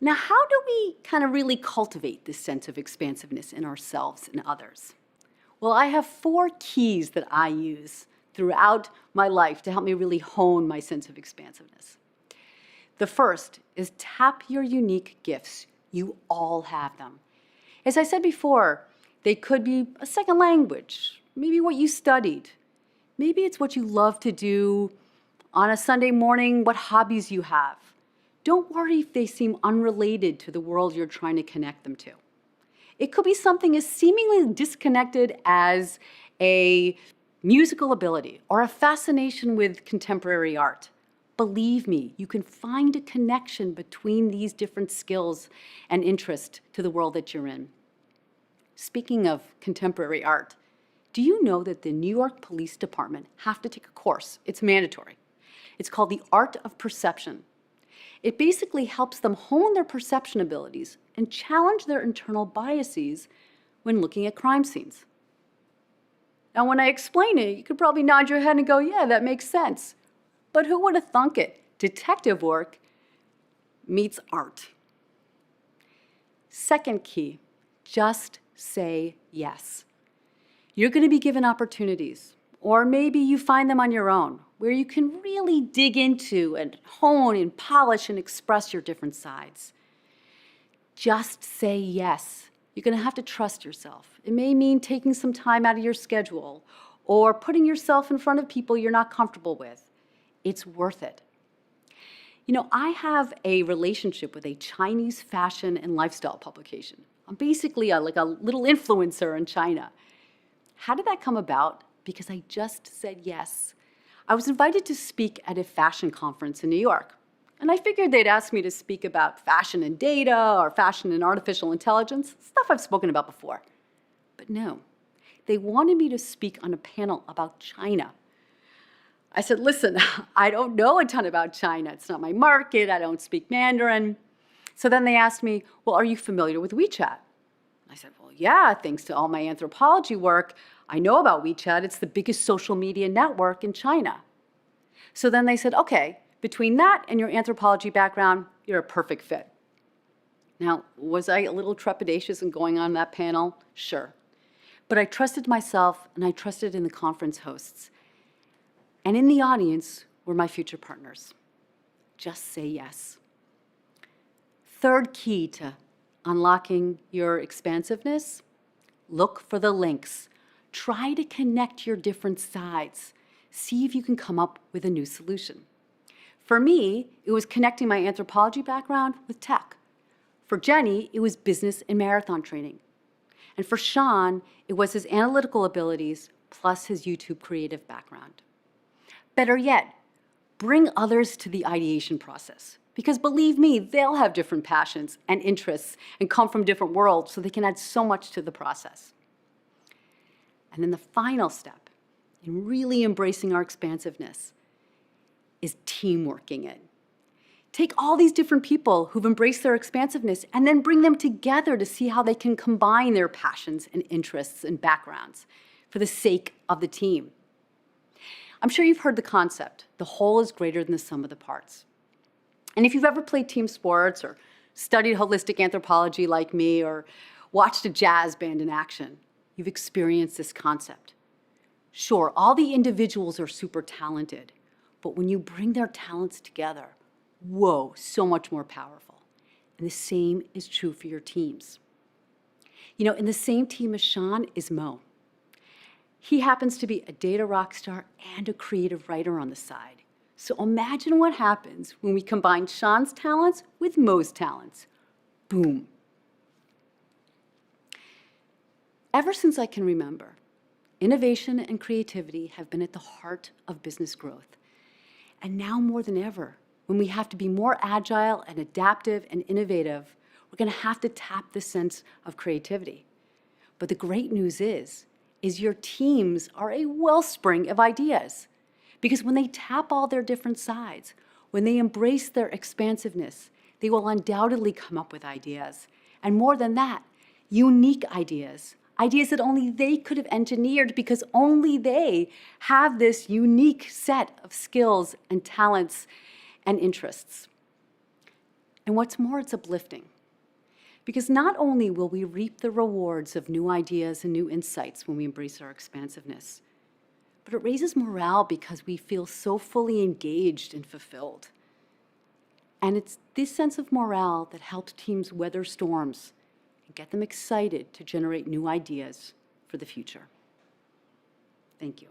Now, how do we kind of really cultivate this sense of expansiveness in ourselves and others? Well, I have 4 keys that I use throughout my life to help me really hone my sense of expansiveness. The first is tap your unique gifts. You all have them. As I said before, they could be a second language, maybe what you studied. Maybe it's what you love to do on a Sunday morning, what hobbies you have. Don't worry if they seem unrelated to the world you're trying to connect them to. It could be something as seemingly disconnected as a musical ability or a fascination with contemporary art. Believe me, you can find a connection between these different skills and interests to the world that you're in. Speaking of contemporary art, do you know that the New York Police Department have to take a course? It's mandatory. It's called the Art of Perception. It basically helps them hone their perception abilities and challenge their internal biases when looking at crime scenes. Now, when I explain it, you could probably nod your head and go, yeah, that makes sense. But who would have thunk it? Detective work meets art. Second key, just say yes. You're going to be given opportunities, or maybe you find them on your own, where you can really dig into and hone and polish and express your different sides. Just say yes. You're going to have to trust yourself. It may mean taking some time out of your schedule or putting yourself in front of people you're not comfortable with. It's worth it. You know, I have a relationship with a Chinese fashion and lifestyle publication. I'm basically like a little influencer in China. How did that come about? Because I just said yes. I was invited to speak at a fashion conference in New York. And I figured they'd ask me to speak about fashion and data or fashion and artificial intelligence, stuff I've spoken about before. But no, they wanted me to speak on a panel about China. I said, listen, I don't know a ton about China. It's not my market. I don't speak Mandarin. So then they asked me, well, are you familiar with WeChat? I said, well, yeah, thanks to all my anthropology work, I know about WeChat. It's the biggest social media network in China. So then they said, okay, between that and your anthropology background, you're a perfect fit. Now, was I a little trepidatious in going on that panel? Sure. But I trusted myself and I trusted in the conference hosts. And in the audience were my future partners. Just say yes. Third key to unlocking your expansiveness, look for the links. Try to connect your different sides. See if you can come up with a new solution. For me, it was connecting my anthropology background with tech. For Jenny, it was business and marathon training. And for Sean, it was his analytical abilities plus his YouTube creative background. Better yet, bring others to the ideation process. Because believe me, they'll have different passions and interests and come from different worlds, so they can add so much to the process. And then the final step in really embracing our expansiveness is teamworking it. Take all these different people who've embraced their expansiveness and then bring them together to see how they can combine their passions and interests and backgrounds for the sake of the team. I'm sure you've heard the concept, the whole is greater than the sum of the parts. And if you've ever played team sports or studied holistic anthropology like me or watched a jazz band in action, you've experienced this concept. Sure, all the individuals are super talented, but when you bring their talents together, whoa, so much more powerful. And the same is true for your teams. You know, in the same team as Sean is Mo. He happens to be a data rock star and a creative writer on the side. So imagine what happens when we combine Sean's talents with Mo's talents. Boom. Ever since I can remember, innovation and creativity have been at the heart of business growth. And now more than ever, when we have to be more agile and adaptive and innovative, we're going to have to tap the sense of creativity. But the great news is your teams are a wellspring of ideas. Because when they tap all their different sides, when they embrace their expansiveness, they will undoubtedly come up with ideas. And more than that, unique ideas. Ideas that only they could have engineered because only they have this unique set of skills and talents and interests. And what's more, it's uplifting. Because not only will we reap the rewards of new ideas and new insights when we embrace our expansiveness, but it raises morale because we feel so fully engaged and fulfilled. And it's this sense of morale that helps teams weather storms and get them excited to generate new ideas for the future. Thank you.